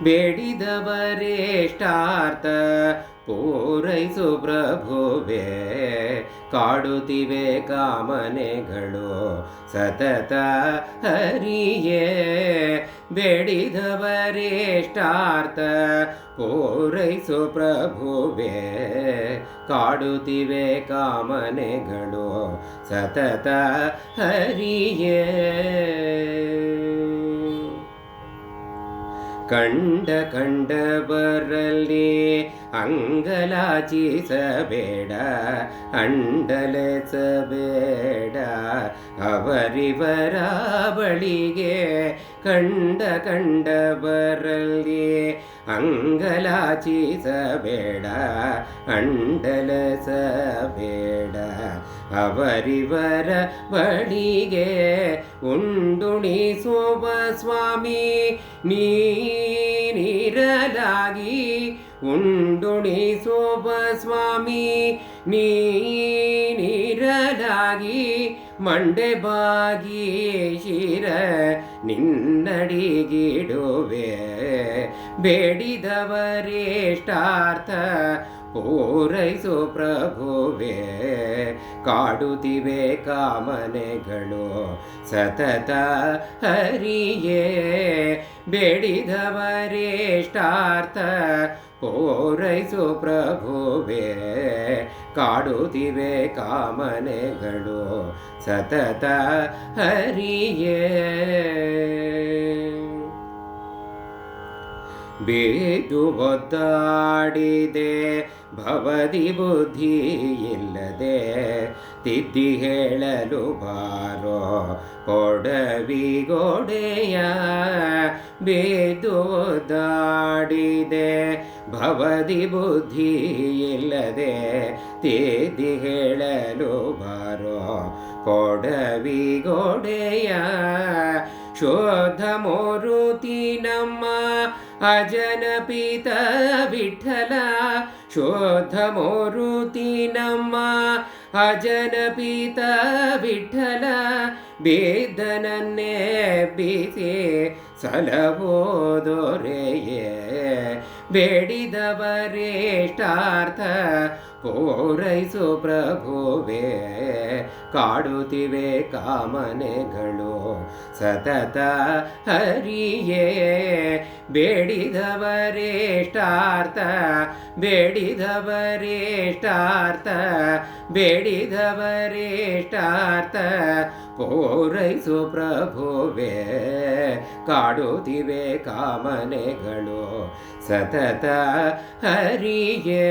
ಬೇಡಿದವರೇಷ್ಟಾರ್ಥ ಪೂರೈಸು ಪ್ರಭುವೇ, ಕಾಡುತ್ತಿವೆ ಕಾಮನೆಗಳು ಸತತ ಹರಿಯೇ. ಬೇಡಿದವರೇಷ್ಟಾರ್ಥ ಪೂರೈಸು ಪ್ರಭುವೇ, ಕಾಡುತ್ತಿವೆ ಕಾಮನೆಗಳು ಸತತ ಹರಿಯೇ. ಕಂಡಬರಲ್ಲಿ ಅಂಗಲಾಚಿಸಬೇಡ, ಅಂಡಲೆಸಬೇಡ ಅವರಿವರ ಬಳಿಗೆ. ಕಂಡಬರಲ್ಲಿ ಅಂಗಲಾಚಿಸಬೇಡ, ಅಂಡಲೆಸಬೇಡ ಅವರಿವರ ಬಳಿಗೆ. ಉಂಡುಣಿಸುವ ಸ್ವಾಮಿ ನೀನಿರಲಾಗಿ, ಉಂಡುಣಿಸುವ ಸ್ವಾಮಿ ನೀನಿರಲಾಗಿ. ಮಂಡೆ ಬಾಗಿ ಶಿರ ನಿನ್ನಡಿಗಿಡುವೆ, ಬೇಡಿದವರೇಷ್ಟಾರ್ಥ ಪೂರೈಸು ಪ್ರಭುವೇ, ಕಾಡುತ್ತಿವೆ ಕಾಮನೆಗಳು ಸತತ ಹರಿಯೇ. ಬೇಡಿದವರೇಷ್ಟಾರ್ಥ ಪೂರೈಸು ಪ್ರಭುವೇ, ಕಾಡುತ್ತಿವೆ ಕಾಮನೆಗಳು ಸತತ ಹರಿಯೇ. ಬೇದು ಒದ್ದಾಡಿದೆ ಭವದಿ ಬುದ್ಧಿ ಇಲ್ಲದೆ, ತಿದ್ದಿ ಹೇಳಲು ಬಾರೋ ಕೊಡವಿಗೋಡೆಯ. ಬೇದು ಒದ್ದಾಡಿದೆ ಭವದಿ ಬುದ್ಧಿ ಇಲ್ಲದೆ, ತಿದ್ದಿ ಹೇಳಲು ಬಾರೋ ಕೊಡವಿಗೋಡೆಯ. ಶೋಧ ಮೂರುತಿ ನಮ್ಮ ಅಜನಪಿತ ವಿಠಲ, ಶೋಧ ಮೂರುತಿ ನಮ್ಮ ಅಜನಪಿತ ವಿಠಲ. ಬೇದನನ್ನೇ ಬೀಸಿ ಸಲವೋ ದೊರೆಯೇ, ಬೇಡಿದವರೇಷ್ಟಾರ್ಥ ಪೂರೈಸು ಪ್ರಭುವೇ, ಕಾಡುತ್ತಿವೆ ಕಾಮನೆಗಳು ಸತತ ಹರಿಯೇ. ಬೇಡಿದವರೇಷ್ಟಾರ್ಥ, ಬೇಡಿದವರೇಷ್ಟಾರ್ಥ, ಬೇಡಿದವರೇಷ್ಟಾರ್ಥ ಪೂರೈಸು ಪ್ರಭುವೇ, ಕಾಡುತ್ತಿವೆ ಕಾಮನೆಗಳು ಸತತ ಹರಿಯೇ.